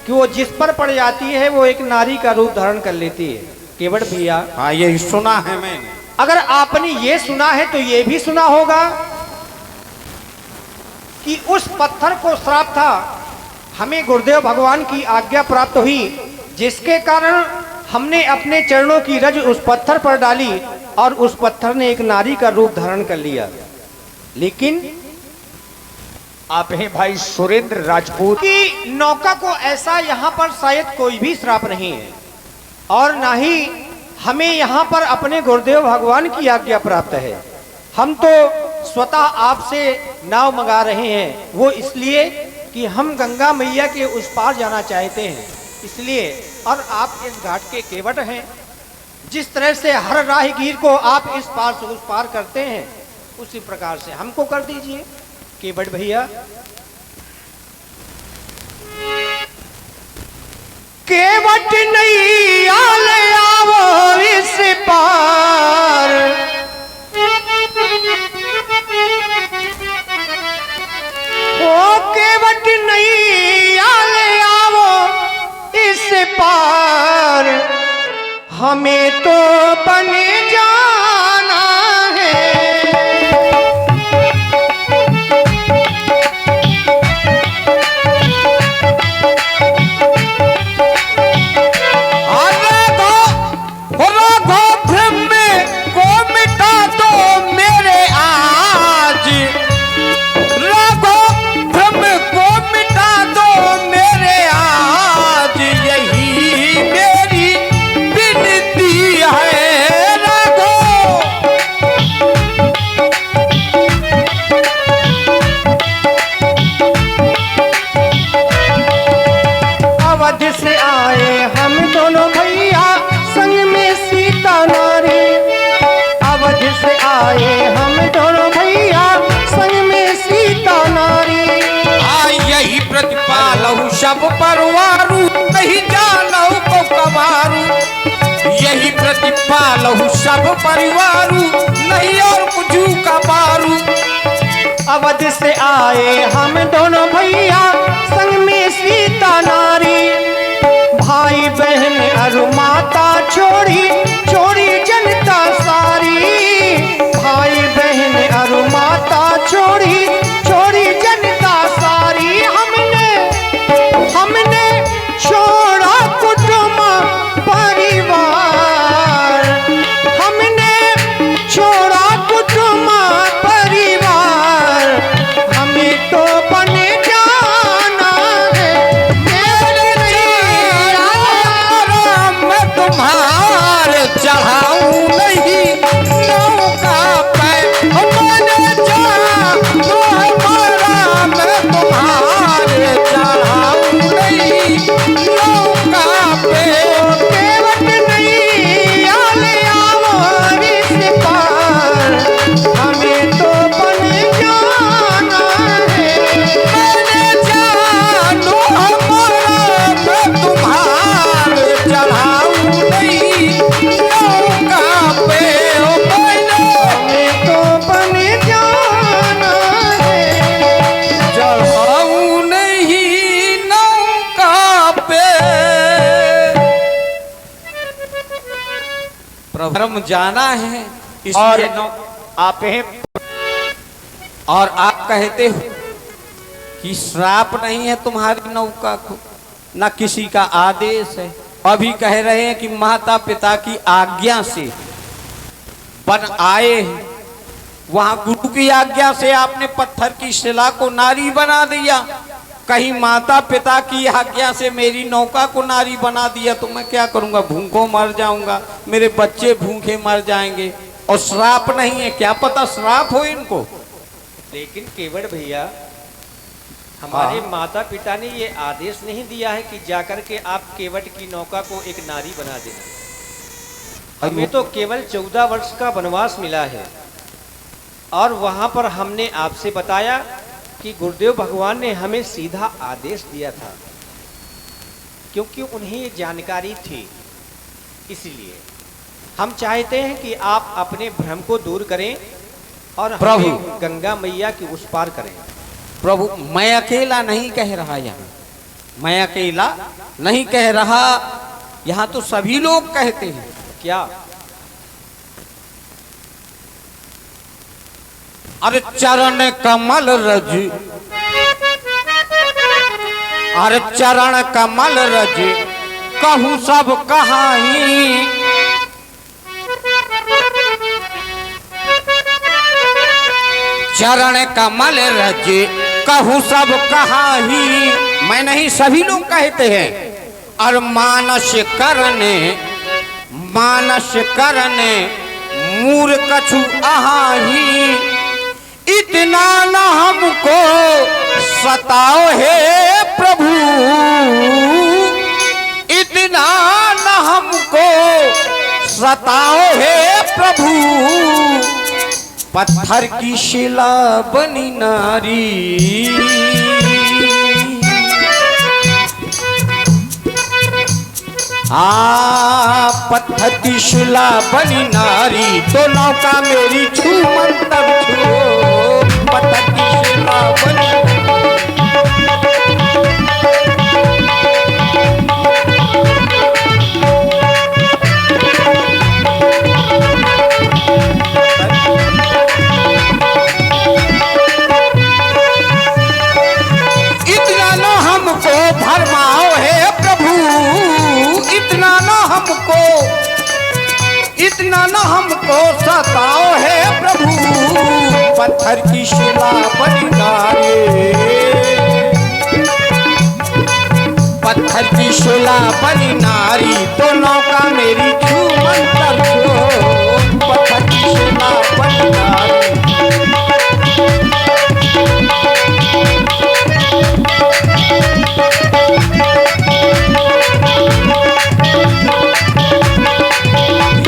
कि वो जिस पर पड़ जाती है वो एक नारी का रूप धारण कर लेती है। केवट भैया, हाँ यही सुना है मैंने। अगर आपने ये सुना है तो ये भी सुना होगा कि उस पत्थर को श्राप था, हमें गुरुदेव भगवान की आज्ञा प्राप्त हुई, जिसके कारण हमने अपने चरणों की रज उस पत्थर पर डाली और उस पत्थर ने एक नारी का रूप धारण कर लिया। लेकिन आप हैं भाई सुरेंद्र राजपूत की नौका को ऐसा यहाँ पर शायद कोई भी श्राप नहीं है, और ना ही हमें यहाँ पर अपने गुरुदेव भगवान की आज्ञा प्राप्त है। हम तो स्वतः आपसे नाव मंगा रहे हैं, वो इसलिए कि हम गंगा मैया के उस पार जाना चाहते हैं, इसलिए। और आप इस घाट के केवट हैं, जिस तरह से हर राहगीर को आप इस पार से उस पार करते हैं, उसी प्रकार से हमको कर दीजिए केवट भैया। केवट नहीं आले आवो इस पार, ओ केवट नहीं आले आवो इस पार, हमें तो बन जाना है। सब परवारू नहीं जानू को कमारू, यही प्रतिपालहु सब परिवारू नहीं और कुछ का पारू। अवध से आए हम दोनों भैया संग में सीता नारी, भाई बहन और माता छोड़ी छोड़ी जनता सारी, भाई बहन और माता छोड़ी छोड़ी जनता सारी। हमने छोड़ा कुटुंब परिवार, हमने छोड़ा कुटुंब परिवार, हमें तो बन जाना है। मेरे मैं तुम्हारे चढ़ाऊं नहीं नौका पे, मैंने जा तो हमारा मैं तुम्हारे चढ़ाऊं नौका पे। केवट नहीं आले आवो इस पार, हमें तो बन जाना है। मैंने जानू हमारा मैं तुम्हारे चढ़ाऊं नहीं नौका पे, हमें तो बन जाना है। चढ़ाऊं नहीं नौका पे। प्रभु जाना है और इसलिए आप हैं, और आप कहते हो कि श्राप नहीं है तुम्हारी नौका को, न किसी का आदेश है। अभी कह रहे हैं कि माता पिता की आज्ञा से बन आए हैं, वहां गुरु की आज्ञा से आपने पत्थर की शिला को नारी बना दिया। कहीं माता पिता की आज्ञा से मेरी नौका को नारी बना दिया तो मैं क्या करूंगा? भूखों मर जाऊंगा, मेरे बच्चे भूखे मर जाएंगे। और श्राप नहीं है, क्या पता श्राप हो इनको। लेकिन केवट भैया, हमारे माता पिता ने ये आदेश नहीं दिया है कि जाकर के आप केवट की नौका को एक नारी बना देना। हमें तो केवल 14 वर्ष का वनवास मिला है, और वहां पर हमने आपसे बताया कि गुरुदेव भगवान ने हमें सीधा आदेश दिया था, क्योंकि उन्हें ये जानकारी थी। इसलिए हम चाहते हैं कि आप अपने भ्रम को दूर करें और प्रभु गंगा मैया की उस पार करें। प्रभु मैं अकेला नहीं कह रहा यहाँ, मैं अकेला नहीं कह रहा, यहाँ तो सभी लोग कहते हैं। क्या? अरे चरण कमल रज, अरे चरण कमल रज कहूँ सब कहाई, चरण कमल रज कहूँ सब कहाई। मैं नहीं, सभी लोग कहते हैं। और मानस करने, मानस करने मूर कछु आही, इतना न हमको सताओ हे प्रभु, इतना न हमको सताओ हे प्रभु, पत्थर की शिला बनी नारी, पत्थर की शिला बनी नारी, तो नौका मेरी छू मंतर छू, पत्थर की शिला बनी। इतना न हमको भरमाओ हे प्रभु, इतना न हमको, इतना न हमको सताओ हे प्रभु, पत्थर की शिला बनी नारी, पत्थर की शिला बनी नारी, तो नौका मेरी छू मंतर छू, पत्थर की शिला बनी नारी।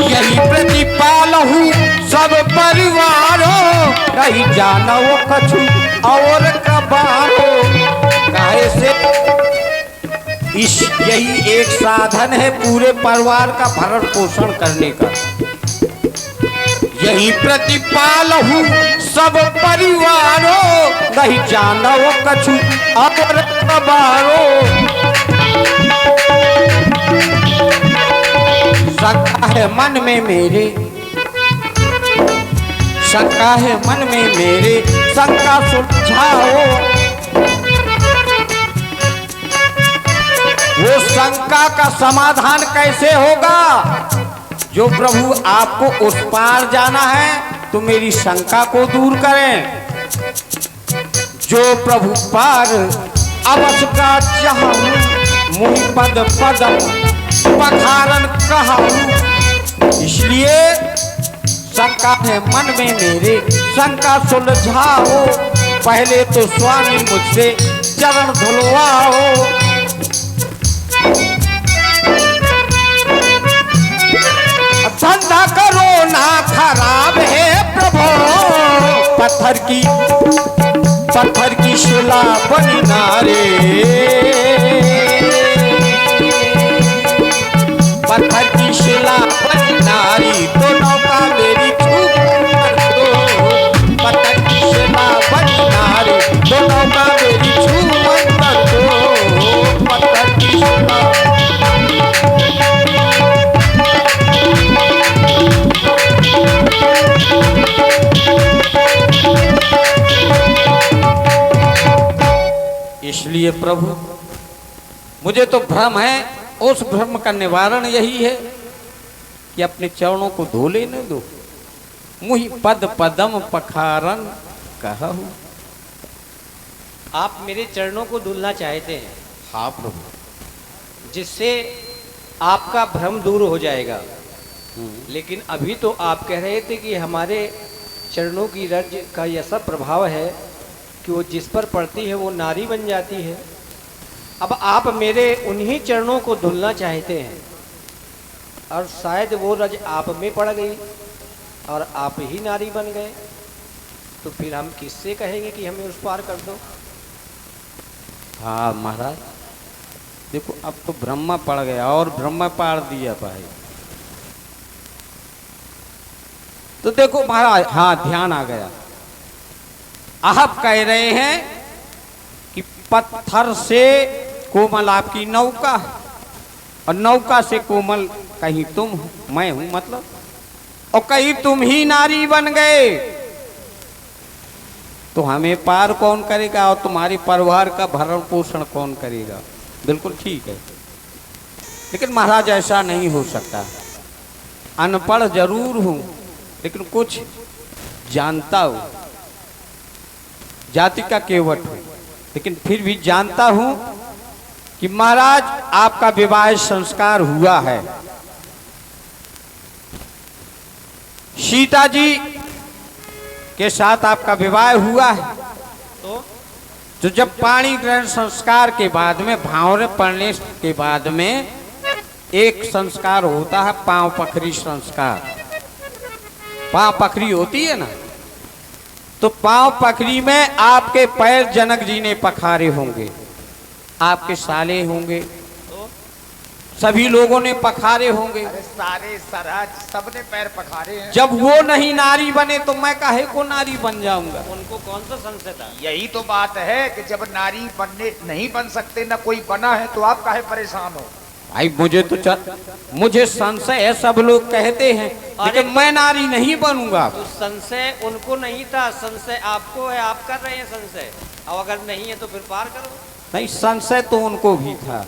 यही प्रतिपाल हूँ सब परिवारों, नहीं जानो कछु और कबारो, काहे से इस यही एक साधन है पूरे परिवार का भरण पोषण करने का। यही प्रतिपाल हूँ सब परिवारों, नहीं जानो कछु और कबारो, शंका है मन में मेरे, शंका है मन में मेरे, शंका सुलझाओ, वो शंका का समाधान कैसे होगा? जो प्रभु आपको उस पार जाना है तो मेरी शंका को दूर करें। जो प्रभु पार अवश्य का चाहूं, मुहि पद पदम पखारन कहूं, इसलिए शंका है मन में मेरे, शंका सुलझाओ, पहले तो स्वामी मुझसे चरण धुलवाओ। धंधा करो ना खराब है प्रभु, पत्थर की शिला बनी नारे, पत्थर की शिला बनी नारी, तो नौका मेरी छूट दो, पत्थर की शिला बनी नारी, तो नौका मेरी छूट दो, पत्थर की शिला। इसलिए प्रभु मुझे तो भ्रम है, उस भ्रम का निवारण यही है कि अपने चरणों को धो लेने दो। मुहि पद पदम पखारन कहूं। आप मेरे चरणों को धुलना चाहते हैं? हाँ प्रभु, जिससे आपका भ्रम दूर हो जाएगा। लेकिन अभी तो आप कह रहे थे कि हमारे चरणों की रज का ऐसा प्रभाव है कि वो जिस पर पड़ती है वो नारी बन जाती है। अब आप मेरे उन्हीं चरणों को धुलना चाहते हैं और शायद वो रज आप में पड़ गई और आप ही नारी बन गए, तो फिर हम किससे कहेंगे कि हमें उस पार कर दो? हाँ महाराज, देखो अब तो ब्रह्मा पड़ गया और ब्रह्मा पार दिया भाई। तो देखो महाराज, हाँ ध्यान आ गया। आप कह रहे हैं कि पत्थर से कोमल आपकी नौका, और नौका से कोमल कहीं तुम हो, मैं हूं मतलब, और कहीं तुम ही नारी बन गए तो हमें पार कौन करेगा और तुम्हारे परिवार का भरण पोषण कौन करेगा। बिल्कुल ठीक है, लेकिन महाराज ऐसा नहीं हो सकता। अनपढ़ जरूर हूं लेकिन कुछ जानता हूं, जाति का केवट हूं, लेकिन फिर भी जानता हूं कि महाराज आपका विवाह संस्कार हुआ है। सीता जी के साथ आपका विवाह हुआ है, तो जब पाणी ग्रहण संस्कार के बाद में, भावरे पड़ने के बाद में एक संस्कार होता है पांव पखरी संस्कार। पांव पखरी होती है ना, तो पांव पखरी में आपके पैर जनक जी ने पखारे होंगे, आपके साले होंगे, सभी लोगों ने पखारे होंगे। अरे सारे सराज सबने पैर पखारे हैं। जब वो नहीं नारी बने तो मैं काहे को नारी बन जाऊंगा। उनको कौन सा संशय था? यही तो बात है कि जब नारी बनने नहीं बन सकते, ना कोई बना है, तो आप काहे परेशान हो? भाई मुझे संशय है, सब लोग कहते हैं, लेकिन मैं नारी नहीं बनूंगा। तो संशय उनको नहीं था, संशय आपको है, आप कर रहे हैं संशय। और अगर नहीं है तो फिर पार करो। नहीं, संशय तो उनको भी था।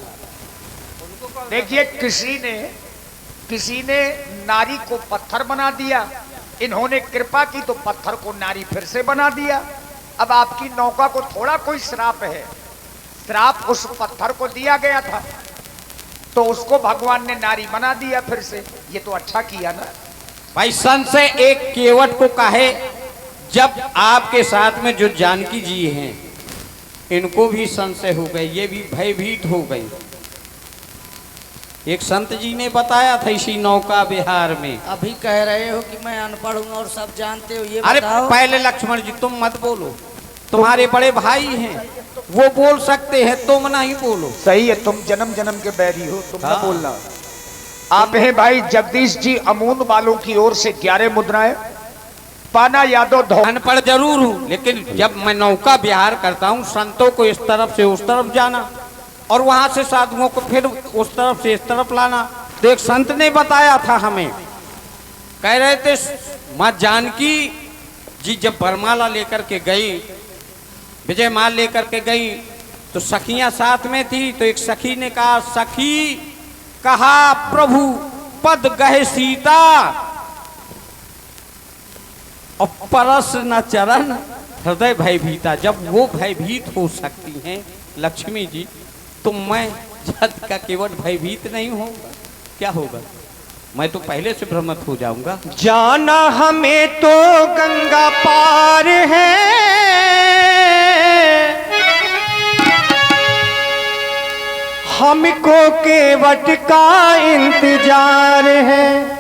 देखिए, किसी ने नारी को पत्थर बना दिया, इन्होंने कृपा की तो पत्थर को नारी फिर से बना दिया। अब आपकी नौका को थोड़ा कोई श्राप है, श्राप उस पत्थर को दिया गया था, तो उसको भगवान ने नारी बना दिया फिर से। ये तो अच्छा किया ना भाई। संशय एक केवट को काहे, जब आपके साथ में जो जानकी जी हैं इनको भी संशय हो गए, ये भी भयभीत हो गई। एक संत जी ने बताया था इसी नौका विहार में। अभी कह रहे हो कि मैं अनपढ़ हूँ और सब जानते हो, ये अरे बताओ। पहले लक्ष्मण जी तुम मत बोलो, तुम्हारे बड़े भाई हैं, वो बोल सकते हैं, तुम नहीं बोलो। सही है, तुम जन्म जन्म के बैरी हो, तुम ना हाँ। बोलना। आप हैं भाई जगदीश जी अमून वालों की ओर से 11 मुद्राएं। पाना यादव धो। अनपढ़ जरूर हूँ, लेकिन जब मैं नौका विहार करता हूँ, संतों को इस तरफ से उस तरफ जाना और वहां से साधुओं को फिर उस तरफ से इस तरफ लाना। तो एक संत ने बताया था हमें, कह रहे थे माँ जानकी जी जब वरमाला लेकर के गई, विजय माल लेकर के गई, तो सखियां साथ में थी। तो एक सखी ने कहा, सखी कहा प्रभु पद गहे सीता और परस न चरण हृदय भयभीता। जब वो भयभीत हो सकती हैं लक्ष्मी जी, तो मैं जाति का केवट भयभीत नहीं होगा, क्या होगा? मैं तो पहले से भ्रमित हो जाऊंगा। जाना हमें तो गंगा पार है, हमको केवट का इंतजार है।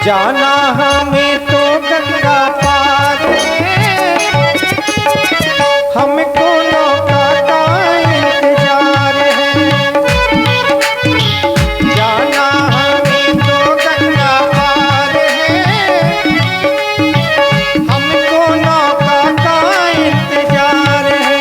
जाना हमें तो गंगा पार है, हमको नौका का इंतजार है। जाना हमें तो गंगा पार है, हमको नौका का इंतजार है।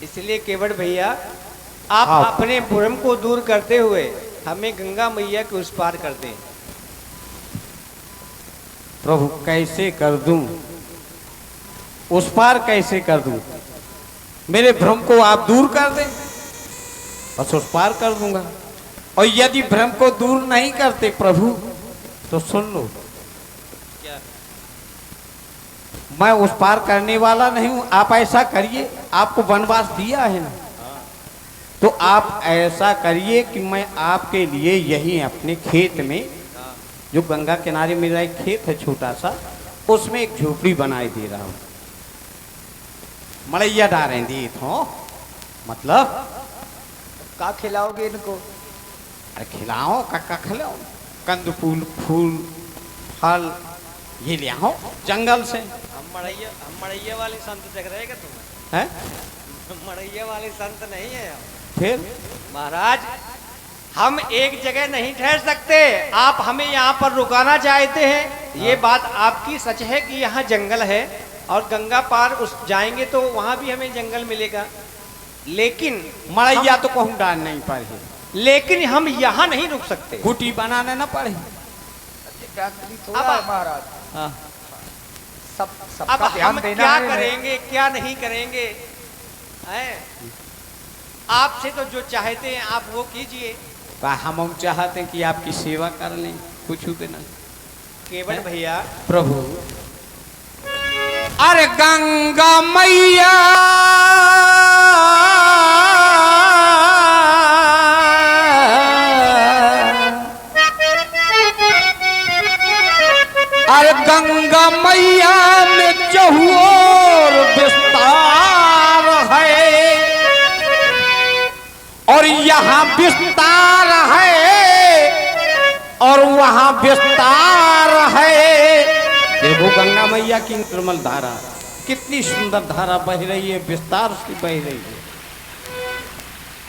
इसलिए केवट भैया आप हाँ। अपने भ्रम को दूर करते हुए हमें गंगा मैया के उस पार कर दें। प्रभु कैसे कर दूं, उस पार कैसे कर दूं? मेरे भ्रम को आप दूर कर दें, बस उस पार कर दूंगा। और यदि भ्रम को दूर नहीं करते प्रभु, तो सुन लो, क्या? मैं उस पार करने वाला नहीं हूं। आप ऐसा करिए, आपको वनवास दिया है ना, तो आप ऐसा करिए कि मैं आपके लिए यही अपने खेत में, जो गंगा किनारे मेरा एक खेत है छोटा सा, उसमें एक झोपड़ी बनाई दे रहा हूं। मड़ैया डारें दी थो, मतलब का खिलाओगे इनको? अरे खिलाओ, कक्का खिलाओ, कंद फूल फूल फल ये ले आओ जंगल से। हम मड़ैया वाले संत देख रहे हैं क्या तुम्हें? हैं? मड़ैया वाले संत नहीं है हम। फिर महाराज, हम एक जगह नहीं ठहर सकते। आप हमें यहाँ पर रुकाना चाहते हैं, ये बात आपकी सच है कि यहाँ जंगल है और गंगा पार उस जाएंगे तो वहाँ भी हमें जंगल मिलेगा, लेकिन मड़ैया तो कहूँ डाल नहीं पड़े, लेकिन हम यहाँ नहीं रुक सकते। गुटी बनाने ना पड़े। थोड़ा अब- महाराज, हाँ। सब अब सबका ध्यान हम देना क्या है। करेंगे क्या नहीं करेंगे, हैं? आपसे तो जो चाहते हैं आप वो कीजिए। हम चाहते हैं कि आपकी सेवा कर लें, कुछ देना केवल भैया, प्रभु। अरे गंगा मैया अरे गंगा मैया में चहुओर विस्तार है, और यहाँ विस्तार है और वहाँ विस्तार है। देखो गंगा मैया की निर्मल धारा, कितनी सुंदर धारा बह रही है, विस्तार से बह रही है।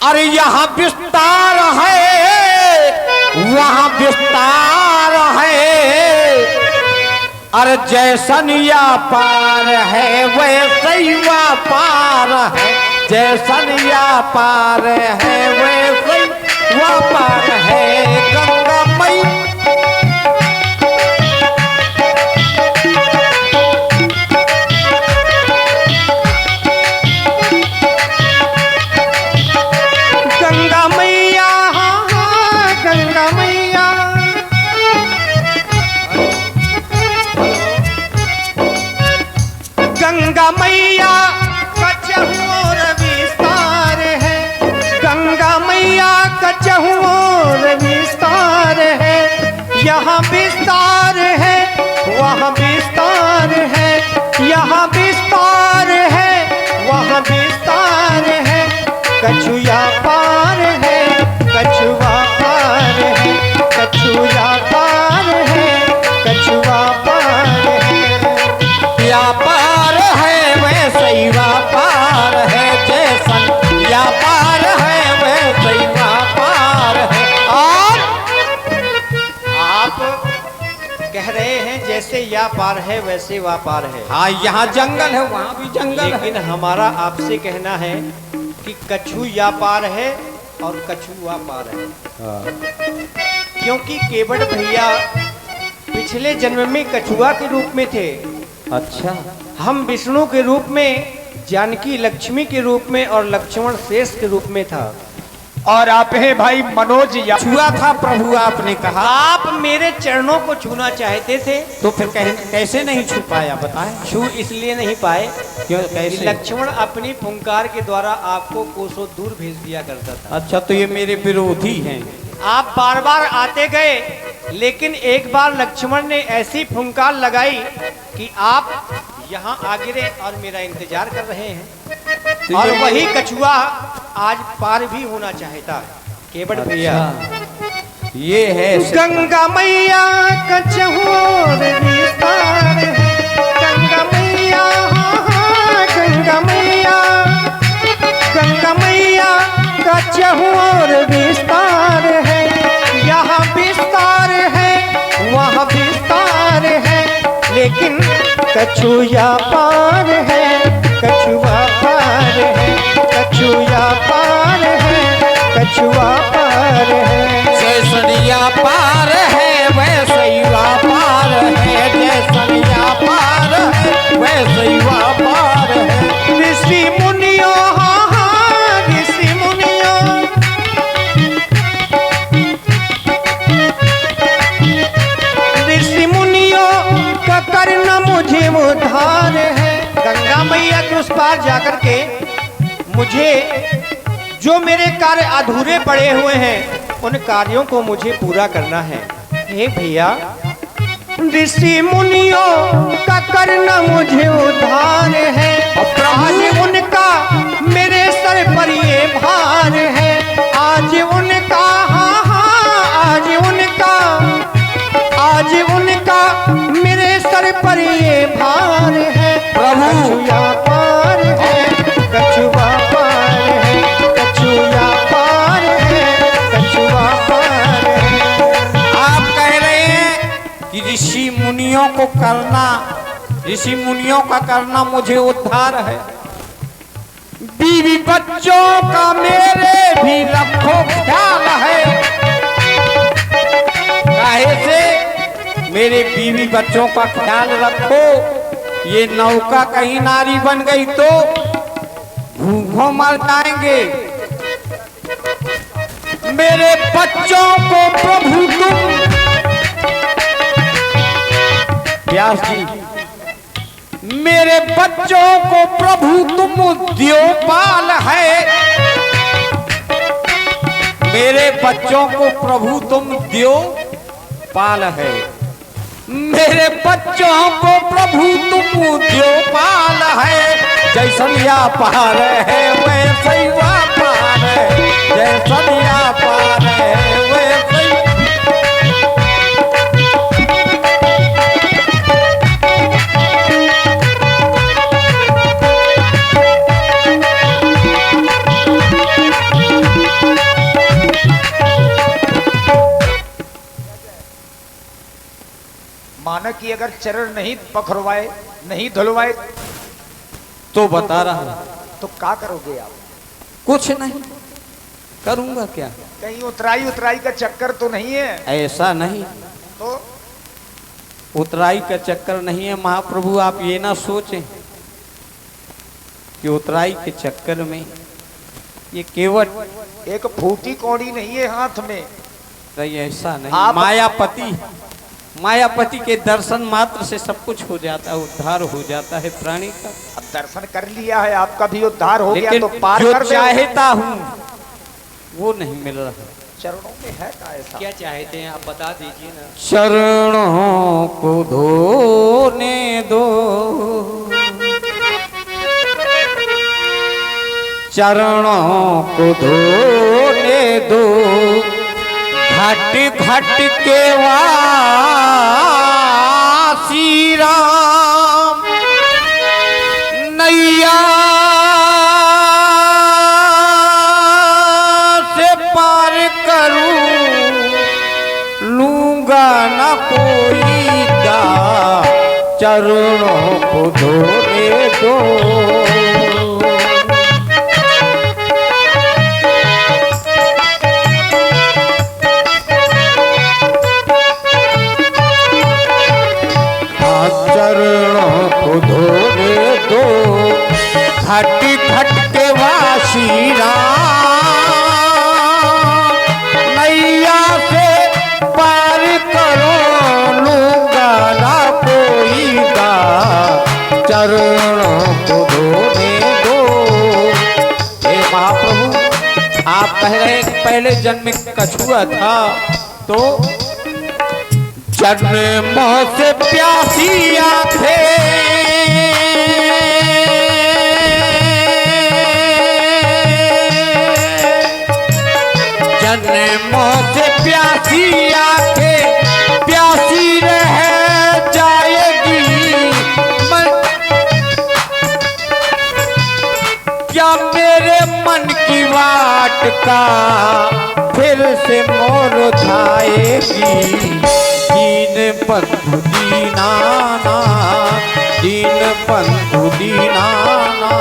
अरे यहाँ विस्तार है, वहाँ विस्तार है। अरे जैसन या पार है वैसे ही वहाँ पार है, जैसन या पार है वैसे ही वहाँ पार है। गंगा मैया गंगा मैया, गंगा मैया, गंगा मैया का चहुओर विस्तार है, गंगा मैया का चहुओर विस्तार है। यहाँ विस्तार है, वहाँ विस्तार है, यहाँ विस्तार है, वहाँ विस्तार है। कछुआ पार है, कछुआ पार है, कछुआ पार है, कछुआ पार है। या पार है वैसे ही वहाँ पार है, जैसन या पार है वैसे ही वहाँ पार है। और आप कह रहे हैं जैसे या पार है वैसे वह पार है, हाँ यहाँ जंगल है, वहाँ भी जंगल है। लेकिन हमारा आपसे कहना है कि कछु या पार है और कछुआ पार है, क्योंकि केवट भैया पिछले जन्म में कछुआ के रूप में थे, अच्छा, हम विष्णु के रूप में, जानकी लक्ष्मी के रूप में और लक्ष्मण शेष के रूप में था। और आप हैं भाई मनोज या छुआ था प्रभु, आपने कहा। आप मेरे चरणों को छूना चाहते थे, तो फिर कैसे नहीं छू पाया बताएं? छू इसलिए नहीं पाए क्यों, कि कैसे? लक्ष्मण अपनी फुंकार के द्वारा आपको कोसों दूर भेज दिया करता था। अच्छा, तो ये मेरे विरोधी हैं। आप बार बार आते गए, लेकिन एक बार लक्ष्मण ने ऐसी फुंकार लगाई कि आप यहाँ आ गिरे और मेरा इंतजार कर रहे हैं। तो और ये वही कछुआ आज पार भी होना चाहता है। केवट भैया, अच्छा, ये है गंगा मैया का चहुओर विस्तार है, गंगा मैया, गंगा मैया, गंगा मैया का चहुओर विस्तार है। यहाँ विस्तार है, वहाँ विस्तार है, लेकिन कछुआ पार है, कछुआ पार है, पार जाकर के मुझे जो मेरे कार्य अधूरे पड़े हुए हैं उन कार्यों को मुझे पूरा करना है। हे भैया, ऋषि मुनियों का करना मुझे उद्धार है। आज उनका मेरे सर पर ये भार है। आज उनका आज उनका मेरे सर पर ये भार है। कछुआ पार है, कछुआ पार है, कछुआ पार है, कछुआ पार है। आप कह रहे हैं कि ऋषि मुनियों को करना, ऋषि मुनियों का करना मुझे उद्धार है। बीवी बच्चों का मेरे भी रखो ख्याल है। काहे से? मेरे बीवी बच्चों का ख्याल रखो। ये नौका कहीं नारी बन गई तो भूखों मर जाएंगे। मेरे बच्चों को प्रभु तुम, व्यास जी, मेरे बच्चों को प्रभु तुम द्योपाल है। मेरे बच्चों को प्रभु तुम द्योपाल है। मेरे बच्चों को प्रभु तुम द्योपाल है। जैसन या पार है वैसे ही पार है। जैसन या पार है वैसे ही। माना कि अगर चरण नहीं पखरवाए, नहीं धुलवाए तो बता रहा हूं, तो क्या करोगे आप? कुछ नहीं करूंगा। क्या कहीं उतराई उतराई का चक्कर तो नहीं है? ऐसा नहीं, तो उतराई का चक्कर नहीं है महाप्रभु। आप ये ना सोचें कि उतराई के चक्कर में ये केवल एक फूटी कौड़ी नहीं है हाथ में। नहीं, ऐसा नहीं। आप मायापति के दर्शन मात्र से सब कुछ हो जाता है, उद्धार हो जाता है प्राणी का। अब दर्शन कर लिया है, आपका भी उद्धार हो गया, लेकिन तो पार जो कर दे। चाहता हूँ वो नहीं मिल रहा। चरणों में है का ऐसा? क्या चाहते हैं आप बता दीजिए ना। चरणों को धोने दो, चरणों को धोने दो। घट घट के वासी राम, नैया से पार करूं, लूंगा न कोई दाव। चरणों को धोने दो। चरणों को धोने दो। घट घट के वासी राम, नैया से पार करो, लूंगा ना कोई दाव। चरणों को धोने दो। हे महाप्रभु, आप कह रहे हैं कि पहले जन्म में कछुआ था, तो जन्मों से प्यासी आंखें, जन्मों से प्यासी आंखें, प्यासी रह जाएगी। क्या मेरे मन की वाट का फिर से मोर उठाएगी। दीन बंधु दीनाना, दीन बंधु दीनाना,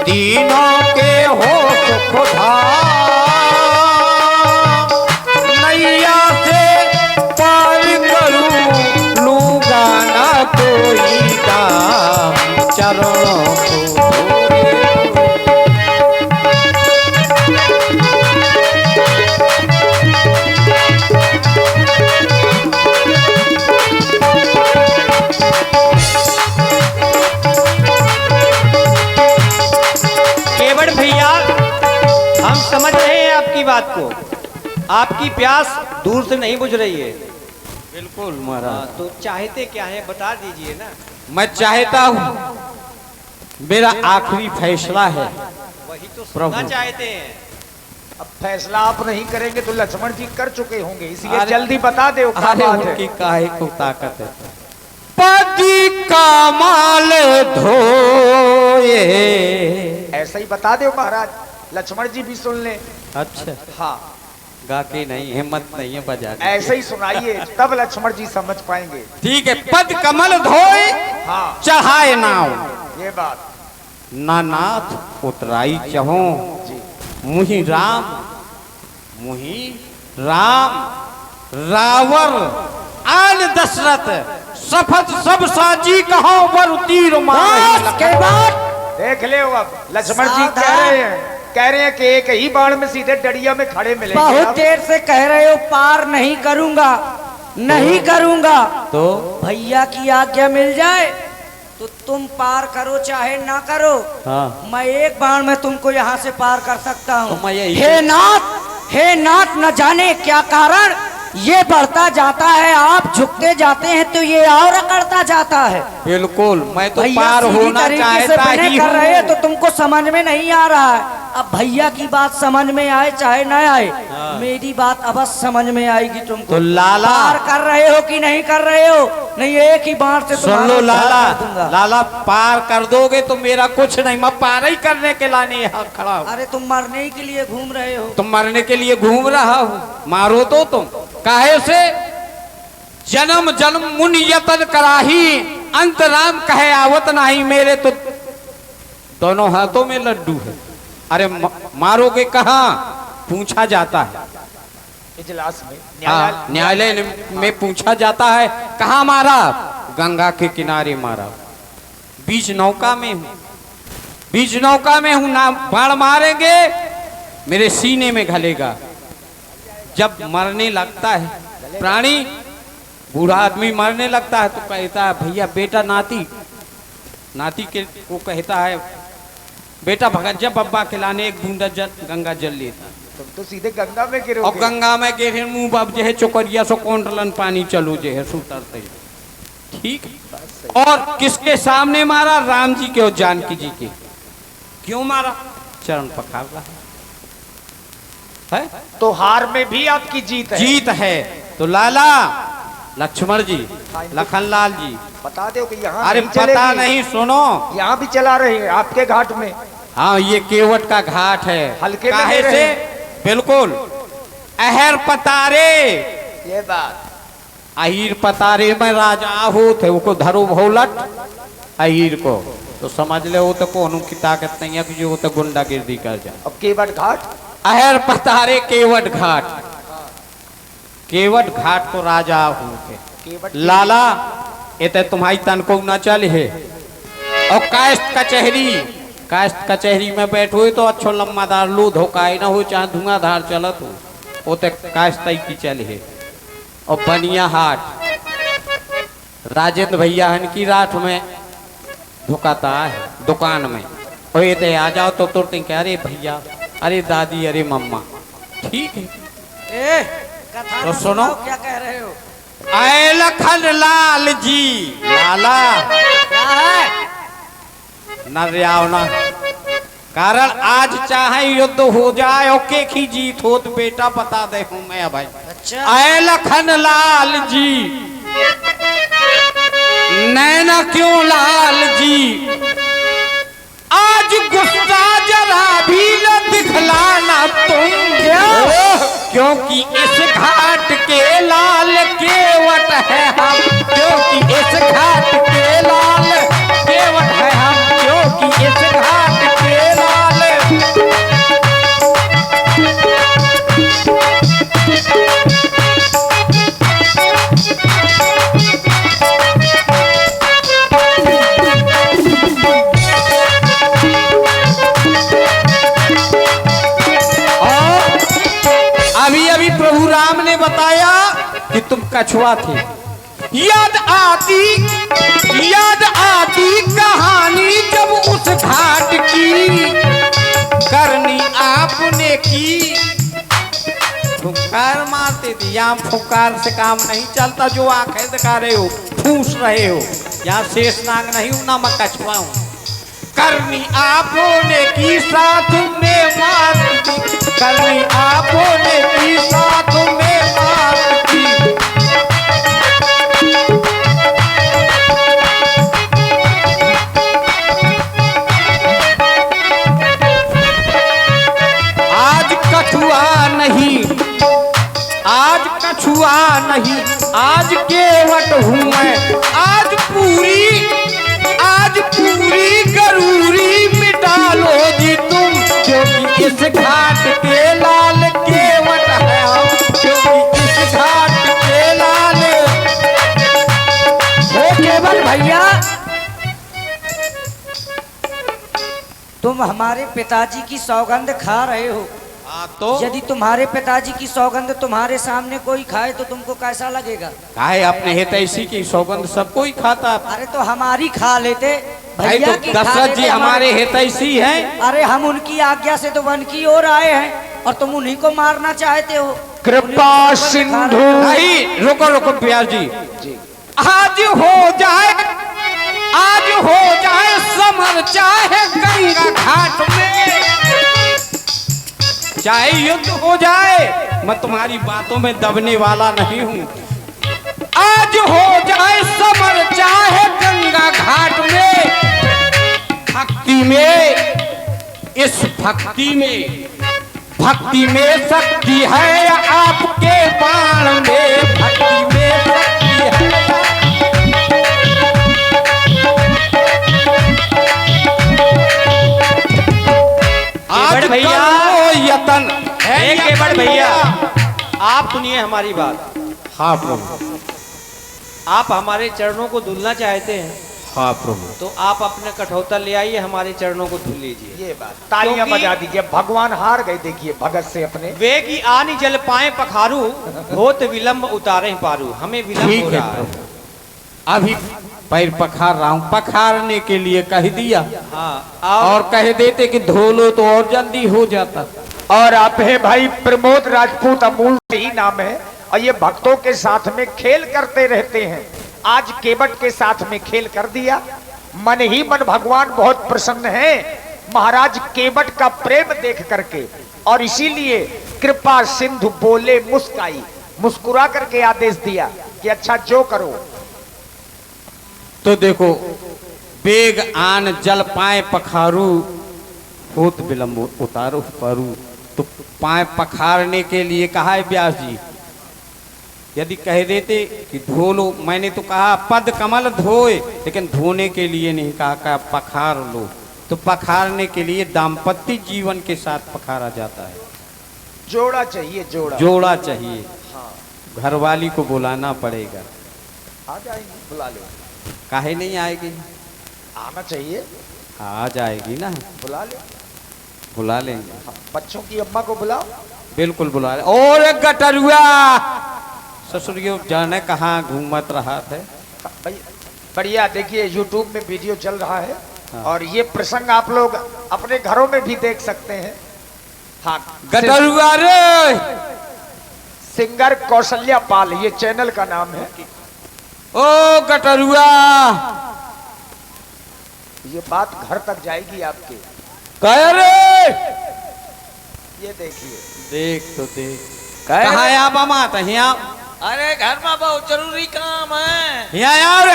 दीनों के हो सुख धाम। नैया से पार करूं, लूंगा ना कोई दाम। चरणों को समझ रहे हैं आपकी बात को? आपकी प्यास दूर से नहीं बुझ रही है। बिल्कुल महाराज। तो चाहते क्या है बता दीजिए ना। मैं चाहता हूँ, मेरा आखिरी फैसला है। वही तो प्रभु। सुनना चाहते हैं। अब फैसला आप नहीं करेंगे तो लक्ष्मण जी कर चुके होंगे, इसलिए अरे- जल्दी बता दो क्या अरे बात उनकी है। काहे को ताकत है। पति का माल धोए। ऐसा ही बता दो महाराज, लक्ष्मण जी भी सुन ले। अच्छा, हाँ गा के नहीं, हिम्मत नहीं है बजा के। ऐसे ही सुनाइए, तब लक्ष्मण जी समझ पाएंगे। ठीक है। पद कमल धोए हाँ चढ़ाए नाव, ये बात। नानाथ उतराई चहो मुहि राम, मुहि राम रावण आन दशरथ सफत सब साजी कहो वर तीर मार। के बाद देख ले अब लक्ष्मण जी कह रहे हैं कि एक ही बाण में सीधे डड़िया में खड़े मिलेंगे। बहुत अब देर से कह रहे हो पार नहीं करूंगा, नहीं करूंगा। तो भैया की आज्ञा मिल जाए तो तुम पार करो चाहे ना करो। हाँ, मैं एक बाण में तुमको यहाँ से पार कर सकता हूँ। तो मैं यही- हे नाथ न जाने क्या कारण ये बढ़ता जाता है, आप झुकते जाते हैं तो ये और अकड़ता जाता है। बिल्कुल। मैं तो भैया पार सीधी होना तरीके से चाहता बने ही कर रहे हैं हूँ। तो तुमको समझ में नहीं आ रहा है। अब भैया की बात समझ में आए चाहे ना आए, मेरी बात अवश्य समझ में आएगी तुमको। तो लाला पार कर रहे हो कि नहीं कर रहे हो? नहीं एक ही बाण से सुन लो तुम्हारा लाला, पार कर दूंगा। लाला पार कर दोगे तो मेरा कुछ नहीं, मैं पार ही करने के लाने यहाँ खड़ा हूँ। अरे तुम मरने के लिए घूम रहे हो। तुम मरने के लिए घूम रहा हूँ, मारो तो तुम। काहे से? जन्म जन्म मुनि यतन कराही, अंत राम कहे आवत नहीं। मेरे तो दोनों हाथों में लड्डू है। अरे मारोगे कहाँ? पूछा जाता है। इजलास में हाँ, न्यायालय में पूछा जाता है कहाँ मारा? गंगा के किनारे मारा। बीच नौका में हूँ, बीच नौका में हूँ। ना बाण मारेंगे मेरे सीने में घलेगा। जब मरने लगता है प्राणी, बूढ़ा आदमी मरने लगता है तो कहता है भैया बेटा नाती, नाती के को कहता है बेटा भगत जब बब्बा खिलाने एक बूंदा गंगा जल लेता। तुम तो सीधे गंगा में और गिरोगे। गंगा में गिरे मुंह बाप जे है चोकरिया सो कौंटलन पानी चलो जे है सुतरते। ठीक। और किसके सामने मारा? राम जी के और जानकी जी के। क्यों मारा? चरण पखार रहा है। तो हार में भी आपकी जीत है। जीत है तो लाला लक्ष्मण जी, लखनलाल जी, बता दो कि यहाँ अरे नहीं पता चलेगी। नहीं, सुनो। यहाँ भी चला रहे हैं आपके घाट में। हाँ, ये केवट का घाट है। हल्के में काहे ले रहे से? हैं। बिल्कुल। अहर पतारे, ये बात। अहीर पतारे में राजा हो थे, वो धरो भौलट अहीर को तो समझ ले वो तो कोनो की ताकत नहीं है कि जो वो तो गुंडागिर्दी कर जाए। अब केवट घाट। अहर पतारे केवट घाट, केवट घाट को राजा हो थे। केवट लाला ये तो तुम्हारी तन को न चल है। और कास्ट कचहरी, कास्ट कचहरी में बैठो तो अच्छो लम्बादार लो धोखाई ना हो, चाहे धुआंधार चलत हो, वो तो कास्ट की चल है। और बनिया हाट राजेंद्र भैया हन की रात में धोखाता है दुकान में। और ये तो आ जाओ तो तुरंत कह अरे भैया, अरे दादी, अरे मम्मा। ठीक है। ए, कथा तो ना सुनो। सुनाओ, क्या कह रहे हो? आए लखन लाल जी, लाला क्या है? नरियावना कारण आज चाहे युद्ध हो जाए और के की जीत हो तो बेटा बता दे हूं मैं भाई। अच्छा आए लखन लाल जी, नैना क्यों लाल जी, आज गुस्सा जरा भी न दिखलाना तुम, क्योंकि इस घाट के लाल केवट है हम, क्योंकि इस घाट के लाल केवट है हम, क्योंकि इस घाट के लाल। अभी अभी प्रभु राम ने बताया कि तुम कछुआ थे। याद आती कहानी जब उस घाट की, करनी आपने की फुकार मारते थे। यहाँ फुकार से काम नहीं चलता, जो आंखें दिखा रहे हो, फूस रहे हो। यहाँ शेषनाग नहीं हूं ना मैं कछुआ हूं। करनी आपो ने की साथ में मार की, करनी आपो ने की साथ में मार की। आज कछुआ नहीं, आज कछुआ नहीं, आज केवट हूँ मैं। आज पूरी गरूरी मिटा लो जी तुम, क्योंकि इस घाट के लाल केवट है हम, क्योंकि इस घाट के लाल। हे केवल भैया, तुम हमारे पिताजी की सौगंध खा रहे हो। तो यदि तुम्हारे पिताजी की सौगंध तुम्हारे सामने कोई खाए तो तुमको कैसा लगेगा? काहे अपने हितैषी की सौगंध सबको ही खाता। अरे तो हमारी खा लेते भाई भैया तो की खा दशरथ जी लेते हमारे हितैषी हैं। अरे हम उनकी आज्ञा से तो वन की ओर आए हैं और तुम उन्हीं को मारना चाहते हो। कृपा सिंधु। नहीं, रुको रुको प्यार जी, आज हो जाए समर, चाहे गंगा घाट में, चाहे युद्ध हो जाए, मैं तुम्हारी बातों में दबने वाला नहीं हूं। आज हो जाए समर, चाहे गंगा घाट में, भक्ति में, इस भक्ति में शक्ति है आपके बाण में, भक्ति में शक्ति है। केवट भैया, यतन है केवट भैया, आप सुनिए हमारी बात। हाँ प्रभु। आप हमारे चरणों को धुलना चाहते हैं हाँ प्रभु। तो आप अपने कठौता ले आइए, हमारे चरणों को धुल लीजिए। ये बात तालियां क्योंकि- बजा दीजिए। भगवान हार गए देखिए भगत से अपने। वे की आनी जल पाए पखारू, होत विलंब उतारे पारू। हमें विलंब ठीक हो है रहा है। प्रभु, अभी पैर पखार रहा हूँ, पखारने के लिए कह दिया। हाँ, और कह देते कि धो लो तो और जल्दी हो जाता। और आप है भाई प्रमोद राजपूत, अमूल ही नाम है, और ये भक्तों के साथ में खेल करते रहते हैं। आज केवट के साथ में खेल कर दिया। मन ही मन भगवान बहुत प्रसन्न है महाराज केवट का प्रेम देख करके, और इसीलिए कृपा सिंधु बोले मुस्काई, मुस्कुरा करके आदेश दिया कि अच्छा जो करो। तो देखो, बेग आन जल पाए पखारू, होत विलंब उतारो पारू। तो पाए पखारने के लिए कहा है व्यास जी। यदि कह देते कि धो लो, मैंने तो कहा पद कमल धोए, लेकिन धोने के लिए नहीं कहा पखार लो। तो पखारने के लिए दाम्पत्य जीवन के साथ पखारा जाता है। जोड़ा चाहिए, जोड़ा जोड़ा चाहिए। घरवाली को बुलाना पड़ेगा। आ जाएंगे, बुला लो। काहे नहीं आएगी? आना चाहिए, आ जाएगी ना, बुला लो। बुला लेंगे। बच्चों की अम्मा को बुलाओ। बिल्कुल बुला ले। और एक गटरुआ ससुरियों जाने कहाँ घूमत रहा थे। बढ़िया, देखिए यूट्यूब में वीडियो चल रहा है। और ये प्रसंग आप लोग अपने घरों में भी देख सकते हैं। हाँ, गटरुआ रे, सिंगर कौशल्या पाल, ये चैनल का नाम है। ओ गटरुआ, ये बात घर तक जाएगी आपके। कह रे, ये देखिए, देख तो देख। कहाँ है आप अमात? यहाँ अरे घर में बहुत जरूरी काम है। यहाँ यार।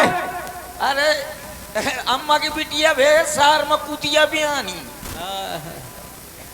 अरे अम्मा की बिटिया भे सार में कुतिया भी आनी।